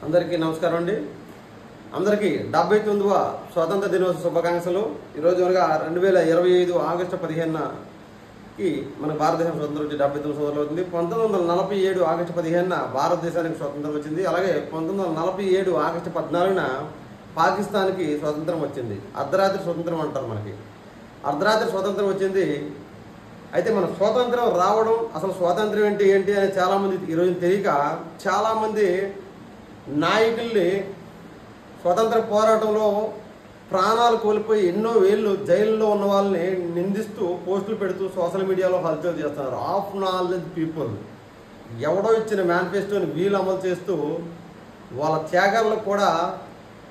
అందరికీ నమస్కారం అండి. అందరికీ 79వ స్వాతంత్ర దినోత్సవ శుభాకాంక్షలు. ఈరోజు అనగా 2025 ఆగస్టు 15కి మన భారతదేశం స్వతంత్రం వచ్చి 79 సంవత్సరాలు అవుతుంది. 1947 ఆగస్టు 15న భారతదేశానికి స్వతంత్రం వచ్చింది. అలాగే 1947 ఆగస్టు 14న పాకిస్తాన్కి స్వతంత్రం వచ్చింది. అర్ధరాత్రి స్వతంత్రం అంటారు. మనకి అర్ధరాత్రి స్వతంత్రం వచ్చింది. అయితే మన స్వాతంత్రం రావడం, అసలు స్వాతంత్రం ఏంటి అని చాలామంది ఈరోజు తెలియక చాలామంది నాయకుల్ని స్వతంత్ర పోరాటంలో ప్రాణాలు కోల్పోయి ఎన్నో వేళ్ళు జైల్లో ఉన్న వాళ్ళని నిందిస్తూ పోస్టులు పెడుతూ సోషల్ మీడియాలో హల్చల్ చేస్తున్నారు. ఆఫ్ నాలెడ్జ్ పీపుల్ ఎవడో ఇచ్చిన మేనిఫెస్టోని వీళ్ళు అమలు చేస్తూ వాళ్ళ త్యాగాలకు కూడా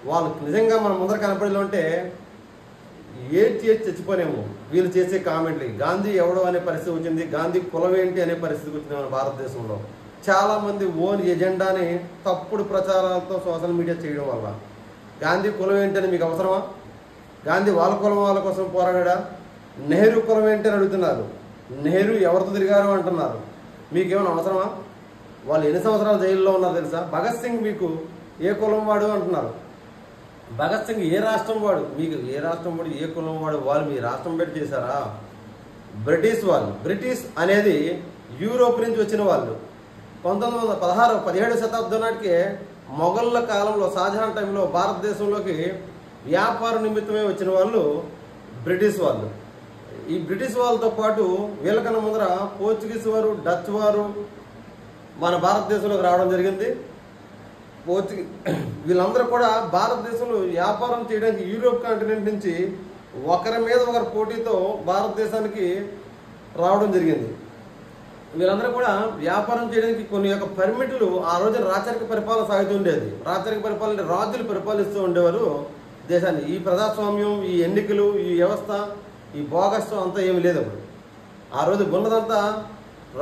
వాళ్ళు నిజంగా మన ముందర కనపడిలో ఉంటే ఏది చేసి చచ్చిపోనేమో వీళ్ళు చేసే కామెంట్లు. గాంధీ ఎవడో అనే పరిస్థితి వచ్చింది. గాంధీ కులం ఏంటి అనే పరిస్థితి వచ్చింది మన భారతదేశంలో. చాలామంది ఓన్ ఎజెండాని తప్పుడు ప్రచారాలతో సోషల్ మీడియా చేయడం వల్ల గాంధీ కులం ఏంటని మీకు అవసరమా? గాంధీ వాళ్ళ కులం వాళ్ళ కోసం పోరాడా? నెహ్రూ కులం ఏంటి అని అడుగుతున్నారు. నెహ్రూ ఎవరితో తిరిగారు అంటున్నారు. మీకేమైనా అవసరమా? వాళ్ళు ఎన్ని సంవత్సరాలు జైల్లో ఉన్నారు తెలుసా? భగత్ సింగ్ మీకు ఏ కులం వాడు అంటున్నారు. భగత్ సింగ్ ఏ రాష్ట్రం వాడు? మీకు ఏ రాష్ట్రం వాడు, ఏ కులం వాడు? వాళ్ళు మీ రాష్ట్రం పెట్టి చేశారా? బ్రిటిష్ వాళ్ళు. బ్రిటిష్ అనేది యూరోప్ నుంచి వచ్చిన వాళ్ళు. 17వ శతాబ్దం నాటికే మొఘళ్ళ కాలంలో షాజహాన్ టైంలో భారతదేశంలోకి వ్యాపార నిమిత్తమే వచ్చిన వాళ్ళు బ్రిటిష్ వాళ్ళు. ఈ బ్రిటిష్ వాళ్ళతో పాటు వీళ్ళకన్నా ముందర పోర్చుగీస్ వారు, డచ్ వారు మన భారతదేశంలోకి రావడం జరిగింది. వీళ్ళందరూ కూడా భారతదేశంలో వ్యాపారం చేయడానికి యూరోప్ కాంటినెంట్ నుంచి ఒకరి మీద ఒకరి పోటీతో భారతదేశానికి రావడం జరిగింది. వీళ్ళందరూ కూడా వ్యాపారం చేయడానికి కొన్ని యొక్క పర్మిట్లు ఆ రోజు రాచరిక పరిపాలన సాగుతుండేది. రాచరిక పరిపాలన రాజులు పరిపాలిస్తూ ఉండేవారు దేశాన్ని. ఈ ప్రజాస్వామ్యం, ఈ ఎన్నికలు, ఈ వ్యవస్థ, ఈ బోగస్వం అంతా ఏమి లేదు. అప్పుడు ఆ రోజు ఉన్నదంతా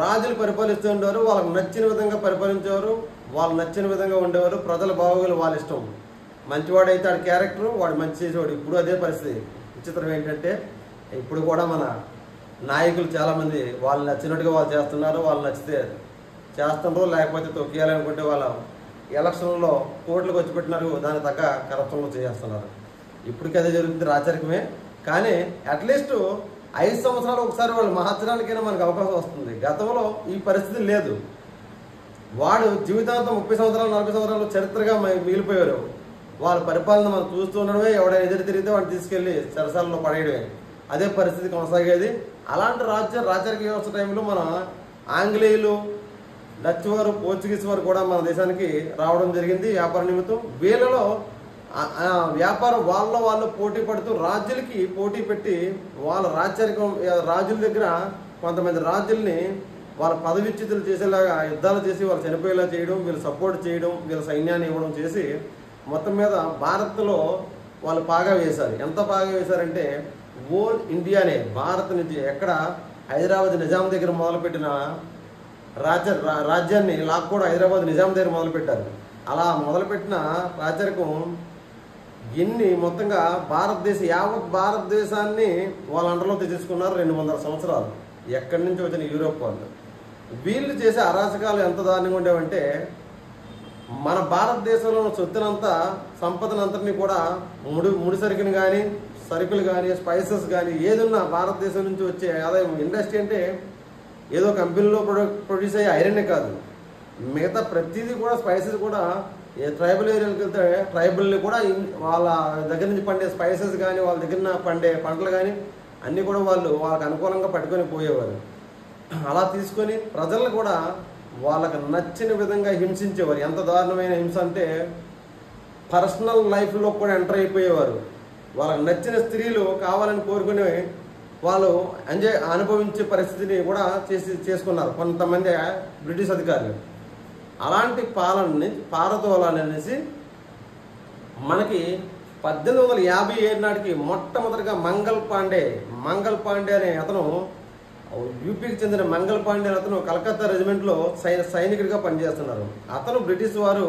రాజులు పరిపాలిస్తూ ఉండేవారు. వాళ్ళకి నచ్చిన విధంగా పరిపాలించేవారు, వాళ్ళు నచ్చిన విధంగా ఉండేవారు. ప్రజల బాగోగులు వాళ్ళ ఇష్టం. మంచివాడైతే ఆడి క్యారెక్టరు, వాడు మంచి చేసేవాడు. ఇప్పుడు అదే పరిస్థితి. విచిత్రం ఏంటంటే ఇప్పుడు కూడా మన నాయకులు చాలామంది వాళ్ళు నచ్చినట్టుగా వాళ్ళు చేస్తున్నారు. వాళ్ళు నచ్చితే చేస్తున్నారు, లేకపోతే తొక్కేయాలనుకుంటే వాళ్ళ ఎలక్షన్లో కోట్లకు వచ్చి పెట్టినారు, దాని తగ్గ కరప్షన్లు చేస్తున్నారు. ఇప్పటికీ అదే జరుగుతుంది, రాచరికమే. కానీ అట్లీస్ట్ 5 సంవత్సరాలు ఒకసారి వాళ్ళు మార్చడానికైనా మనకు అవకాశం వస్తుంది. గతంలో ఈ పరిస్థితి లేదు. వాడు జీవితాంతం 30 సంవత్సరాలు 40 సంవత్సరాలు చరిత్రగా మిగిలిపోయారు. వాళ్ళ పరిపాలన మనం చూస్తూ ఉండడమే. ఎవడైనా ఎదురు తిరిగితే వాడిని తీసుకెళ్లి సరసాలలో పడేయడమే. అదే పరిస్థితి కొనసాగేది. అలాంటి రాచరిక వ్యవస్థ టైంలో మన ఆంగ్లేయులు, డచ్ వారు, పోర్చుగీస్ వారు కూడా మన దేశానికి రావడం జరిగింది వ్యాపార నిమిత్తం. వీళ్ళలో వ్యాపారం వాళ్ళు పోటీ పడుతూ రాజులకి పోటీ పెట్టి వాళ్ళ రాజుల దగ్గర కొంతమంది రాజుల్ని వాళ్ళ పదవిచ్యుతులు చేసేలాగా యుద్ధాలు చేసి వాళ్ళు చనిపోయేలా చేయడం, వీళ్ళు సపోర్ట్ చేయడం, వీళ్ళ సైన్యాన్ని ఇవ్వడం చేసి మొత్తం మీద భారత్లో వాళ్ళు పాగా వేశారు. ఎంత పాగా వేశారంటే ఓల్ ఇండియానే భారత్ నుంచి ఎక్కడ హైదరాబాద్ నిజాం దగ్గర మొదలుపెట్టిన రాజ్యాన్ని లాక్కోవడం హైదరాబాద్ నిజాం దగ్గర మొదలుపెట్టారు. అలా మొదలుపెట్టిన రాచరికం ఎన్ని మొత్తంగా యావత్ భారతదేశాన్ని వాళ్ళ అండర్లో తెచ్చుకున్నారు 200 సంవత్సరాలు. ఎక్కడి నుంచి వచ్చిన యూరోప్ వాళ్ళు. వీళ్ళు చేసే అరాచకాలు ఎంత దారుణంగా ఉండేవంటే మన భారతదేశంలో సొత్తునంతా, సంపదనంతటినీ కూడా ముడి సరుకుని కానీ, సరుకులు కానీ, స్పైసెస్ కానీ ఏదున్నా భారతదేశం నుంచి వచ్చే ఆదాయం. ఇండస్ట్రీ అంటే ఏదో కంపెనీలో ప్రొడ్యూస్ అయ్యే ఐరనే కాదు, మిగతా ప్రతిదీ కూడా స్పైసెస్ కూడా ట్రైబల్ ఏరియాలకు వెళ్తే ట్రైబల్ని కూడా వాళ్ళ దగ్గర నుంచి పండే స్పైసెస్ కానీ, వాళ్ళ దగ్గర పండే పంటలు కానీ అన్నీ కూడా వాళ్ళకి అనుకూలంగా పట్టుకొని పోయేవారు. అలా తీసుకొని ప్రజలను కూడా వాళ్ళకి నచ్చిన విధంగా హింసించేవారు. ఎంత దారుణమైన హింస అంటే పర్సనల్ లైఫ్లో కూడా ఎంటర్ అయిపోయేవారు. వాళ్ళకి నచ్చిన స్త్రీలు కావాలని కోరుకుని వాళ్ళు అనుభవించే పరిస్థితిని కూడా చేసుకున్నారు కొంతమంది బ్రిటిష్ అధికారులు. అలాంటి పాలనని పారదోలాలనేసి మనకి 1857 నాటికి మొట్టమొదటిగా మంగల్ పాండే అనే అతను, యూపీకి చెందిన మంగల్ పాండే అతను కలకత్తా రెజిమెంట్లో సైనికుడిగా పనిచేస్తున్నారు. అతను బ్రిటిష్ వారు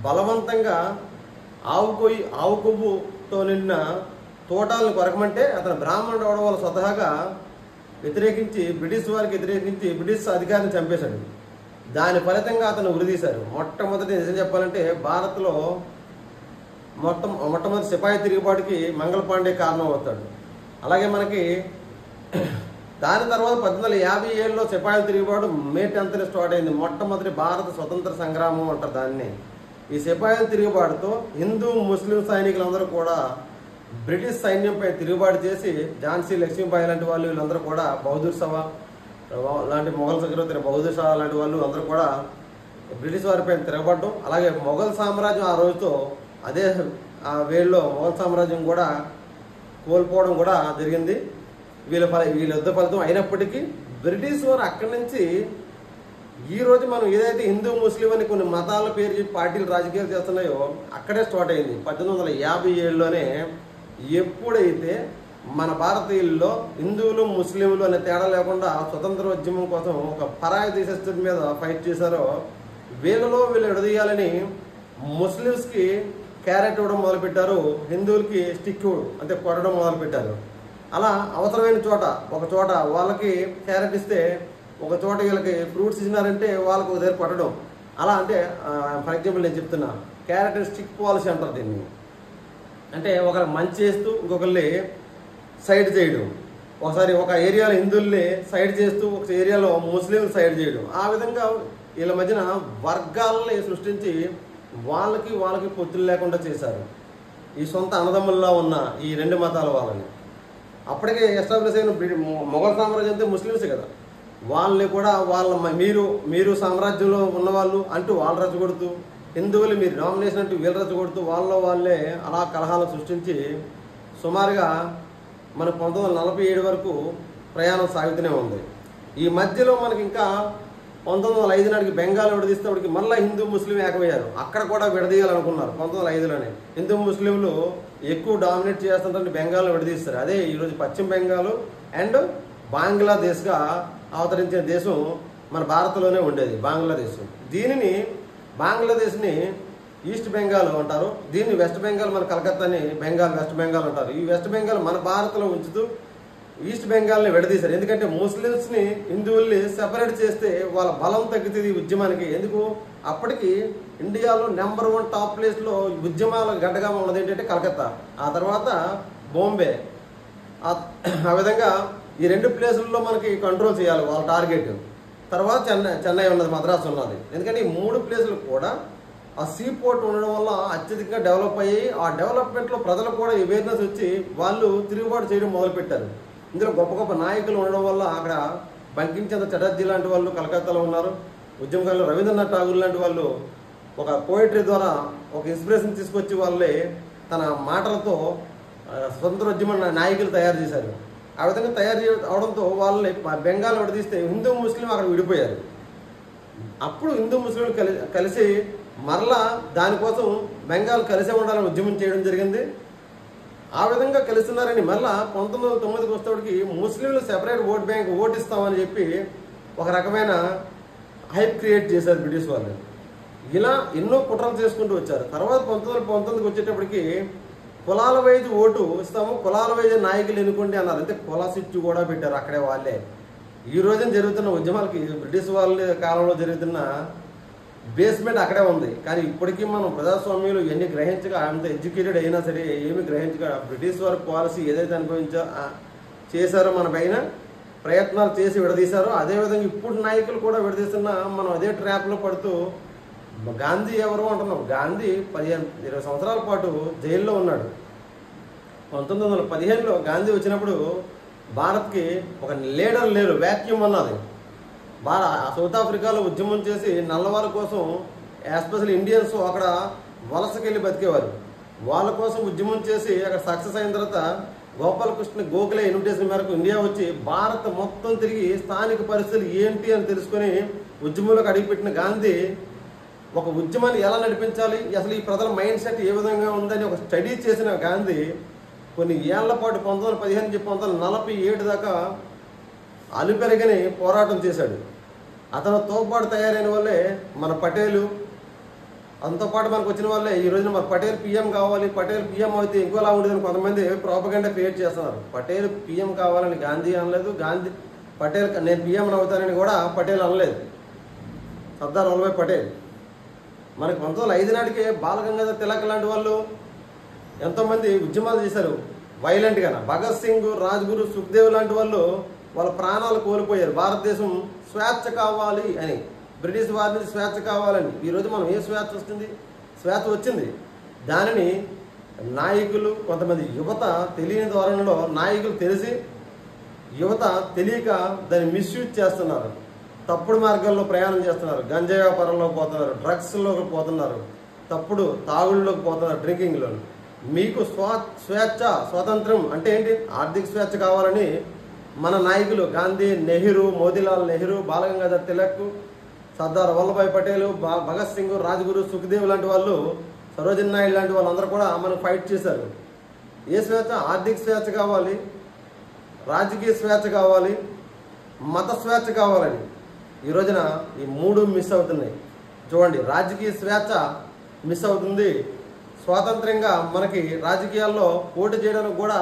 బలవంతంగా ఆవు కొవ్వుతో నిన్న తోటాలను కొరకమంటే అతను బ్రాహ్మణుడు అవడం వల్ల స్వతహాగా బ్రిటిష్ వారికి వ్యతిరేకించి బ్రిటిష్ అధికారిని చంపేశాడు. దాని ఫలితంగా అతను ఉరిదీశారు. మొట్టమొదటి నిజం చెప్పాలంటే భారత్లో మొట్టమొదటి సిపాయి తిరుగుబాటుకి మంగళ పాండే కారణం అవుతాడు. అలాగే మనకి దాని తర్వాత 1857లో సిపాయిల తిరుగుబాటు మే 10న స్టార్ట్ అయింది. మొట్టమొదటి భారత స్వతంత్ర సంగ్రామం అంటారు దాన్ని. ఈ సిపాయిల తిరుగుబాటుతో హిందూ ముస్లిం సైనికులందరూ కూడా బ్రిటిష్ సైన్యంపై తిరుగుబాటు చేసి ఝాన్సీ లక్ష్మీబాయి లాంటి వాళ్ళు వీళ్ళందరూ కూడా బహదూర్ షా లాంటి మొఘల్ చక్రవర్తి బహదూర్ షా లాంటి వాళ్ళు అందరూ కూడా బ్రిటిష్ వారిపై తిరగబడడం, అలాగే మొఘల్ సామ్రాజ్యం ఆ రోజుతో అదే ఆ వేళ్ళలో మొఘల్ సామ్రాజ్యం కూడా కోల్పోవడం కూడా జరిగింది. వీళ్ళ యుద్ధ ఫలితం అయినప్పటికీ బ్రిటిష్ వారు అక్కడి నుంచి ఈ రోజు మనం ఏదైతే హిందూ ముస్లిం అని కొన్ని మతాల పేరు చెప్పి పార్టీలు రాజకీయాలు చేస్తున్నాయో అక్కడే స్టార్ట్ అయింది. 1857లోనే ఎప్పుడైతే మన భారతీయుల్లో హిందువులు ముస్లింలు అనే తేడా లేకుండా స్వతంత్రోద్యమం కోసం ఒక పరాయి దేశస్తుల మీద ఫైట్ చేశారో వీళ్ళలో వీళ్ళు విడదీయాలని ముస్లిమ్స్కి క్యారెట్ ఇవ్వడం మొదలుపెట్టారు, హిందువులకి స్టిక్ అంటే కొట్టడం మొదలుపెట్టారు. అలా అవసరమైన చోట ఒక చోట వాళ్ళకి క్యారెట్ ఇస్తే ఒక చోట వీళ్ళకి ఫ్రూట్స్ ఇచ్చినారంటే వాళ్ళకి ఒక దగ్గర కొట్టడం. అలా అంటే ఫర్ ఎగ్జాంపుల్ నేను చెప్తున్నా, క్యారెట్ స్టిక్ పాలసీ అంటారు దీన్ని. అంటే ఒకరికి మంచి చేస్తూ ఇంకొకరిని సైడ్ చేయడం, ఒకసారి ఒక ఏరియాలో హిందువుల్ని సైడ్ చేస్తూ ఒక ఏరియాలో ముస్లింలు సైడ్ చేయడం. ఆ విధంగా వీళ్ళ మధ్యన వర్గాలని సృష్టించి వాళ్ళకి పొత్తులు లేకుండా చేశారు. ఈ సొంత అన్నదమ్ముల్లో ఉన్న ఈ రెండు మతాల వాళ్ళని అప్పటికే ఎస్టాబ్లిష్ అయిన మొఘల్ సామ్రాజ్యం అంటే ముస్లిమ్సే కదా, వాళ్ళని కూడా మీరు సామ్రాజ్యంలో ఉన్నవాళ్ళు అంటూ వాళ్ళు రెచ్చగొడుతూ, హిందువులు మీరు డామినేషన్ అంటూ వీళ్ళు రెచ్చగొడుతూ వాళ్ళే అలా కలహాలు సృష్టించి సుమారుగా మన 1947 వరకు ప్రయాణం సాగుతూనే ఉంది. ఈ మధ్యలో మనకి ఇంకా 1905 నాటికి బెంగాల్ విడదీసేవాడికి మళ్ళీ హిందూ ముస్లిం ఏకమయ్యారు. అక్కడ కూడా విడదీయాలనుకున్నారు 1905లోనే. హిందూ ముస్లింలు ఎక్కువ డామినేట్ చేస్తుంటే బెంగాల్లో విడదీస్తారు. అదే ఈరోజు పశ్చిమ బెంగాల్ అండ్ బంగ్లాదేశ్గా అవతరించిన దేశం మన భారత్లోనే ఉండేది బంగ్లాదేశ్. బంగ్లాదేశ్ని ఈస్ట్ బెంగాల్ అంటారు, దీన్ని వెస్ట్ బెంగాల్ మన కలకత్తాని వెస్ట్ బెంగాల్ అంటారు. ఈ వెస్ట్ బెంగాల్ మన భారత్లో ఉంచుతూ ఈస్ట్ బెంగాల్ని విడదీశారు. ఎందుకంటే ముస్లిమ్స్ని హిందువుల్ని సెపరేట్ చేస్తే వాళ్ళ బలం తగ్గుతుంది ఈ ఉద్యమానికి. ఎందుకు అప్పటికి ఇండియాలో నెంబర్ 1 టాప్ ప్లేస్లో ఉద్యమాల గడ్డగా ఉన్నది ఏంటంటే కలకత్తా, ఆ తర్వాత బాంబే. ఆ విధంగా ఈ 2 ప్లేసుల్లో మనకి కంట్రోల్ చేయాలి వాళ్ళ టార్గెట్. తర్వాత చెన్నై ఉన్నది, మద్రాసు ఉన్నది. ఎందుకంటే ఈ 3 ప్లేసులు కూడా ఆ సీ పోర్ట్ ఉండడం వల్ల అత్యధికంగా డెవలప్ అయ్యి ఆ డెవలప్మెంట్లో ప్రజలు కూడా అవేర్నెస్ వచ్చి వాళ్ళు తిరుగుబాటు చేయడం మొదలుపెట్టారు. ఇందులో గొప్ప గొప్ప నాయకులు ఉండడం వల్ల అక్కడ బంకించంద్ర చటర్జీ లాంటి వాళ్ళు కలకత్తాలో ఉన్నారు. ఉద్యమకారులు రవీంద్రనాథ్ ఠాగూర్ లాంటి వాళ్ళు ఒక పోయిటరీ ద్వారా ఒక ఇన్స్పిరేషన్ తీసుకొచ్చి వాళ్ళే తన మాటలతో స్వతంత్రోద్యమ నాయకులు తయారు చేశారు. ఆ విధంగా తయారు అవడంతో వాళ్ళని బెంగాల్ విడదీస్తే హిందూ ముస్లిం అక్కడ విడిపోయారు. అప్పుడు హిందూ ముస్లింలు కలిసి మరలా దానికోసం బెంగాల్ కలిసే ఉండాలని ఉద్యమం చేయడం జరిగింది. ఆ విధంగా కలిసినారని మళ్ళా 1909కి వచ్చేటికి ముస్లింలు సెపరేట్ ఓట్ బ్యాంక్ ఓటు ఇస్తామని చెప్పి ఒక రకమైన హైప్ క్రియేట్ చేశారు బ్రిటిష్ వాళ్ళు. ఇలా ఎన్నో కుట్రలు చేసుకుంటూ వచ్చారు. తర్వాత 1919కి వచ్చేటప్పటికి కులాల వైజ్ ఓటు ఇస్తాము, కులాల వైజ్ నాయకులు ఎన్నుకోండి అన్నారు. అంటే కుల సిట్టు కూడా పెట్టారు అక్కడే వాళ్ళే. ఈ రోజున జరుగుతున్న ఉద్యమాలకి బ్రిటిష్ వాళ్ళ కాలంలో జరుగుతున్న బేస్మెంట్ అక్కడే ఉంది. కానీ ఇప్పటికీ మనం ప్రజాస్వామ్యంలో ఎన్ని గ్రహించగా అంత ఎడ్యుకేటెడ్ అయినా సరే ఏమి గ్రహించగా బ్రిటిష్ వారి పాలసీ ఏదైతే చేశారో మన పైన ప్రయత్నాలు చేసి విడదీశారో అదేవిధంగా ఇప్పుడు నాయకులు కూడా విడదీస్తున్నా మనం అదే ట్రాప్లో పడుతూ గాంధీ ఎవరు అంటున్నాం. గాంధీ 15-20 సంవత్సరాల పాటు జైల్లో ఉన్నాడు. 1915లో గాంధీ వచ్చినప్పుడు భారత్కి ఒక లీడర్ లేరు, వ్యాక్యూమ్ అన్నది. సౌత్ ఆఫ్రికాలో ఉద్యమం చేసి నల్లవాళ్ళ కోసం ఎస్పెషల్ ఇండియన్స్ అక్కడ వలసకెళ్ళి బతికేవారు. వాళ్ళ కోసం ఉద్యమం చేసి అక్కడ సక్సెస్ అయిన తర్వాత గోపాలకృష్ణ గోఖలే ఇన్విటేషన్ మేరకు ఇండియా వచ్చి భారత్ మొత్తం తిరిగి స్థానిక పరిస్థితులు ఏంటి అని తెలుసుకొని ఉద్యమంలోకి అడుగుపెట్టిన గాంధీ ఒక ఉద్యమాన్ని ఎలా నడిపించాలి, అసలు ఈ ప్రజల మైండ్ సెట్ ఏ విధంగా ఉందని ఒక స్టడీ చేసిన గాంధీ కొన్ని ఏళ్ల పాటు 1915 నుంచి 1947 దాకా అలుపెరగని పోరాటం చేశాడు. అతను తోపాటు తయారైన వాళ్ళే మన పటేలు, అంతో పాటు మనకు వచ్చిన వాళ్ళే ఈ రోజున మన పటేల్ పిఎం కావాలి, పటేల్ పిఎం అయితే ఇంకోలా ఉండేదని కొంతమంది ప్రాపగండా క్రియేట్ చేస్తున్నారు. పటేల్ పిఎం కావాలని గాంధీ అనలేదు, పటేల్ నేను పిఎం అవుతానని కూడా పటేల్ అనలేదు. సర్దార్ వల్లభాయ్ పటేల్. మనకి 1905 నాటికే బాలగంగాధర్ తిలక్ లాంటి వాళ్ళు ఎంతోమంది ఉద్యమాలు చేశారు వైలెంట్గా. భగత్ సింగ్, రాజ్గురు, సుఖ్దేవ్ లాంటి వాళ్ళు వాళ్ళ ప్రాణాలు కోల్పోయారు భారతదేశం స్వేచ్ఛ కావాలి అని, బ్రిటిష్ వారి నుంచి స్వేచ్ఛ కావాలని. ఈరోజు మనం ఏ స్వేచ్ఛ వస్తుంది? స్వేచ్ఛ వచ్చింది. దానిని నాయకులు, కొంతమంది యువత తెలియని ధోరణిలో, నాయకులు తెలిసి యువత తెలియక దాన్ని మిస్యూజ్ చేస్తున్నారు. తప్పుడు మార్గాల్లో ప్రయాణం చేస్తున్నారు. గంజాయి వ్యాపారంలోకి పోతున్నారు, డ్రగ్స్లోకి పోతున్నారు, తప్పుడు తాగుళ్ళలోకి పోతున్నారు, డ్రింకింగ్లో. మీకు స్వేచ్ఛ, స్వాతంత్రం అంటే ఏంటి? ఆర్థిక స్వేచ్ఛ కావాలని మన నాయకులు గాంధీ, నెహ్రూ, మోతీలాల్ నెహ్రూ, బాలగంగాధర్ తిలక్, సర్దార్ వల్లభాయ్ పటేల్, భగత్ సింగ్, రాజ్గురు, సుఖ్దేవ్ లాంటి వాళ్ళు, సరోజినీ నాయుడు లాంటి వాళ్ళందరూ కూడా మనకు ఫైట్ చేశారు. ఏ స్వేచ్ఛ? ఆర్థిక స్వేచ్ఛ కావాలి, రాజకీయ స్వేచ్ఛ కావాలి, మత స్వేచ్ఛ కావాలని. ఈ రోజున ఈ మూడు మిస్ అవుతున్నాయి. చూడండి, రాజకీయ స్వేచ్ఛ మిస్ అవుతుంది. స్వాతంత్రంగా మనకి రాజకీయాల్లో పోటీ చేయడానికి కూడా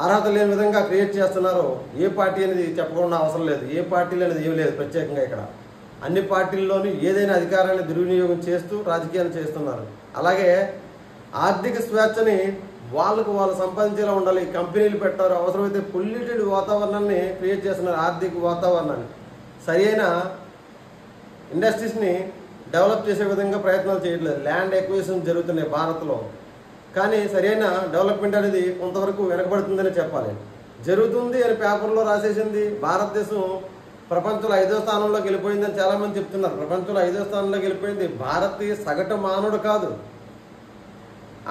అర్హత లేని విధంగా క్రియేట్ చేస్తున్నారు. ఏ పార్టీ అనేది చెప్పకుండా అవసరం లేదు. ఏ పార్టీలు అనేది ఏమి లేదు ప్రత్యేకంగా. ఇక్కడ అన్ని పార్టీల్లోనూ ఏదైనా అధికారాన్ని దుర్వినియోగం చేస్తూ రాజకీయాలు చేస్తున్నారు. అలాగే ఆర్థిక స్వేచ్ఛని వాళ్ళకు వాళ్ళు సంపాదించేలా ఉండాలి. కంపెనీలు పెట్టారు, అవసరమైతే పొల్యూటెడ్ వాతావరణాన్ని క్రియేట్ చేస్తున్నారు. ఆర్థిక వాతావరణాన్ని సరైన ఇండస్ట్రీస్ని డెవలప్ చేసే విధంగా ప్రయత్నాలు చేయట్లేదు. ల్యాండ్ ఎక్విజిషన్ జరుగుతున్నాయి భారత్లో, కానీ సరైన డెవలప్మెంట్ అనేది కొంతవరకు వెనకబడుతుందని చెప్పాలి. జరుగుతుంది అని పేపర్లో రాసేసింది. భారతదేశం ప్రపంచంలో 5వ స్థానంలోకి వెళ్ళిపోయిందని చాలామంది చెప్తున్నారు. ప్రపంచంలో 5వ స్థానంలోకి వెళ్ళిపోయింది భారతీయ సగటు మానవుడు కాదు.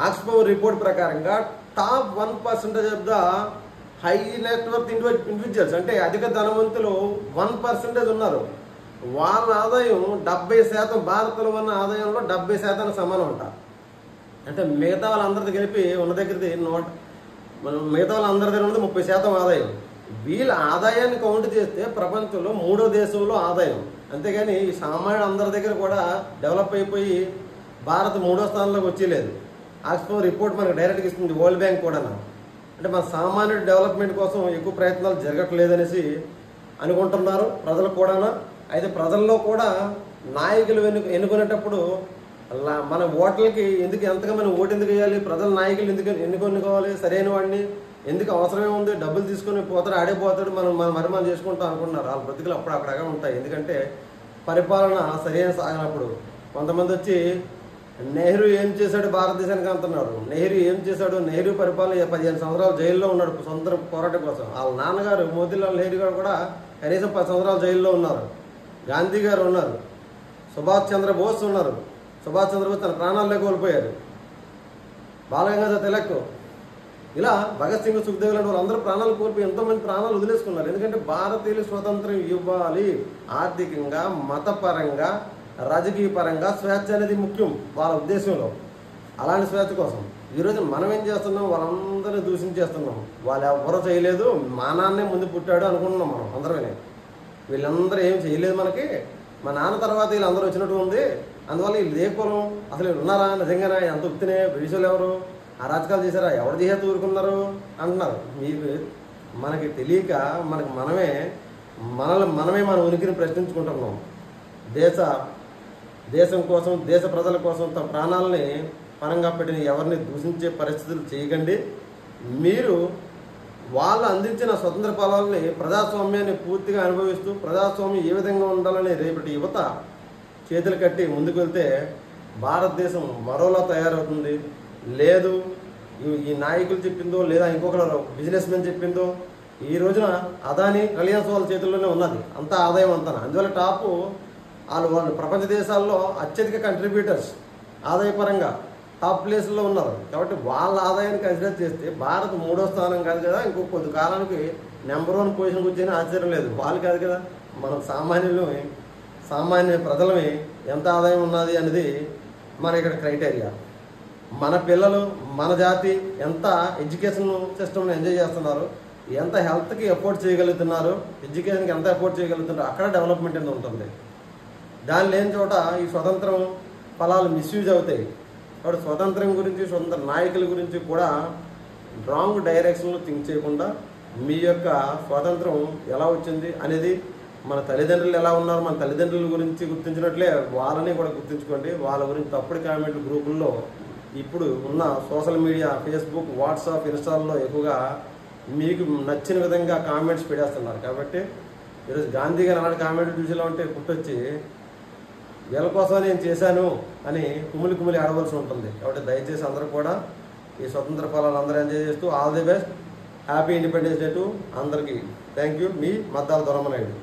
ఆక్స్ఫోర్డ్ రిపోర్ట్ ప్రకారంగా top 1% of the high net worth individuals, అంటే అధిక ధనవంతులు 1% ఉన్నారు. వాళ్ళ ఆదాయం 70%, భారత్లో ఉన్న ఆదాయంలో 70% సమానం అంట. అంటే మిగతా వాళ్ళందరిది కలిపి ఉన్న దగ్గరది మిగతా వాళ్ళందరి దగ్గర ఉన్నది 30% ఆదాయం. వీళ్ళ ఆదాయాన్ని కౌంట్ చేస్తే ప్రపంచంలో 3వ దేశంలో ఆదాయం. అంతేగాని ఈ సామాన్యుడు అందరి దగ్గర కూడా డెవలప్ అయిపోయి భారత్ 3వ స్థానంలోకి వచ్చేలేదు. ఆక్స్ఫోర్డ్ రిపోర్ట్ మనకు డైరెక్ట్గా ఇస్తుంది, వరల్డ్ బ్యాంక్ కూడా. అంటే మన సామాన్యుడు డెవలప్మెంట్ కోసం ఎక్కువ ప్రయత్నాలు జరగట్లేదనేసి అనుకుంటున్నారు ప్రజలు కూడా. అయితే ప్రజల్లో కూడా నాయకులు ఎన్నుకునేటప్పుడు మన ఓట్లకి ఎంతగా మనం ఓటు ఎందుకు వేయాలి? ప్రజల నాయకులు ఎందుకు ఎన్నుకోవాలి? సరైన వాడిని ఎందుకు? అవసరమే ఉంది, డబ్బులు తీసుకొని పోతాడు, ఆడేపోతాడు, మనం చేసుకుంటాం అనుకుంటున్నారు. వాళ్ళ బ్రతుకులు అప్పుడు అక్కడగా ఉంటాయి. ఎందుకంటే పరిపాలన సరైన సాగినప్పుడు. కొంతమంది వచ్చి నెహ్రూ ఏం చేశాడు భారతదేశానికి అంటున్నారు. నెహ్రూ ఏం చేశాడు? నెహ్రూ పరిపాలన 15 సంవత్సరాలు జైల్లో ఉన్నాడు స్వతంత్ర పోరాటం కోసం. వాళ్ళ నాన్నగారు మోతీలాల్ నెహ్రూ గారు కూడా కనీసం 10 సంవత్సరాలు జైల్లో ఉన్నారు. గాంధీ గారు ఉన్నారు, సుభాష్ చంద్రబోస్ ఉన్నారు. సుభాష్ చంద్రబోస్ తన ప్రాణాలే కోల్పోయారు. బాలగంగాధర్ తిలక్, ఇలా భగత్ సింగ్, సుఖ్దేవ్ లాంటి వాళ్ళందరూ ప్రాణాలు కోల్పోయి ఎంతోమంది ప్రాణాలు వదిలేసుకున్నారు. ఎందుకంటే భారతీయులు స్వతంత్రం ఇవ్వాలి. ఆర్థికంగా, మతపరంగా, రాజకీయ పరంగా స్వేచ్ఛ అనేది ముఖ్యం వాళ్ళ ఉద్దేశంలో. అలాంటి స్వేచ్ఛ కోసం ఈరోజు మనం ఏం చేస్తున్నాం? వాళ్ళందరినీ దూషించేస్తున్నాం. వాళ్ళు ఎవరో చేయలేదు, మా నాన్నే ముందు పుట్టాడు అనుకుంటున్నాం మనం అందరమే. వీళ్ళందరూ ఏం చేయలేదు మనకి, మా నాన్న తర్వాత వీళ్ళందరూ వచ్చినట్టు ఉంది. అందువల్ల వీళ్ళు ఏ కులం? అసలు వీళ్ళు ఉన్నారా నిజంగానే? ఎంత ఉత్తినే? బ్రిటిష్ ఎవరు అరాచకాలు చేశారా? ఎవరు చేసేది ఊరుకున్నారు అంటున్నారు. మీకు మనకి తెలియక మనమే మన ఉనికిని ప్రశ్నించుకుంటున్నాం. దేశం కోసం, దేశ ప్రజల కోసం తమ ప్రాణాలని పరంగా పెట్టిన ఎవరిని దూషించే పరిస్థితులు చేయకండి. మీరు వాళ్ళు అందించిన స్వతంత్ర ఫలాలని, ప్రజాస్వామ్యాన్ని పూర్తిగా అనుభవిస్తూ ప్రజాస్వామ్యం ఏ విధంగా ఉండాలని రేపటి యువత చేతులు కట్టి ముందుకు వెళ్తే భారతదేశం మరోలా తయారవుతుంది. లేదు ఈ నాయకులు చెప్పిందో, లేదా ఇంకొకరు బిజినెస్ మెన్ చెప్పిందో, ఈ రోజున అదాని, రిలయన్స్ వాళ్ళ చేతుల్లోనే ఉన్నది అంతా ఆదాయం అంతా. అందువల్ల టాప్ వాళ్ళు ప్రపంచ దేశాల్లో అత్యధిక కంట్రిబ్యూటర్స్ ఆదాయపరంగా టాప్ ప్లేస్లో ఉన్నారు. కాబట్టి వాళ్ళ ఆదాయాన్ని కన్సిడర్ చేస్తే భారత్ 3వ స్థానం కాదు కదా, ఇంకో కొద్ది కాలానికి నెంబర్ 1 పొజిషన్కి వచ్చేనా ఆశ్చర్యం లేదు. వాళ్ళు కాదు కదా, మనం సామాన్య ప్రజలమే ఎంత ఆదాయం ఉన్నది అనేది మన ఇక్కడ క్రైటీరియా. మన పిల్లలు, మన జాతి ఎంత ఎడ్యుకేషన్ సిస్టమ్ని ఎంజాయ్ చేస్తున్నారు, ఎంత హెల్త్కి ఎఫోర్డ్ చేయగలుగుతున్నారు, ఎడ్యుకేషన్కి ఎంత ఎఫోర్డ్ చేయగలుగుతున్నారు, అక్కడ డెవలప్మెంట్ అనేది ఉంటుంది. దాని లేని చోట ఈ స్వతంత్రం ఫలాలు మిస్యూజ్ అవుతాయి. కాబట్టి స్వతంత్రం గురించి, స్వతంత్ర నాయకుల గురించి కూడా రాంగ్ డైరెక్షన్లో థింక్ చేయకుండా మీ యొక్క స్వాతంత్రం ఎలా వచ్చింది అనేది మన తల్లిదండ్రులు ఎలా ఉన్నారు, మన తల్లిదండ్రుల గురించి గుర్తించినట్లే వాళ్ళని కూడా గుర్తించుకోండి. వాళ్ళ గురించి తప్పుడు కామెంట్లు గ్రూపుల్లో ఇప్పుడు ఉన్న సోషల్ మీడియా, ఫేస్బుక్, వాట్సాప్, ఇన్స్టాల్లో ఎక్కువగా మీకు నచ్చిన విధంగా కామెంట్స్ పెట్టేస్తున్నారు. కాబట్టి ఈరోజు గాంధీ గారు అలాంటి కామెంట్లు చూసేలా ఉంటే పుట్టొచ్చి వీళ్ళ కోసం నేను చేశాను అని కుమిలి ఆడవలసి ఉంటుంది. కాబట్టి దయచేసి అందరూ కూడా ఈ స్వతంత్ర ఫలాలు అందరూ ఎంజాయ్ చేస్తూ all the best. Happy independence day to అందరికీ. Thank you. మీ మద్దాల దొరమనాయుడు.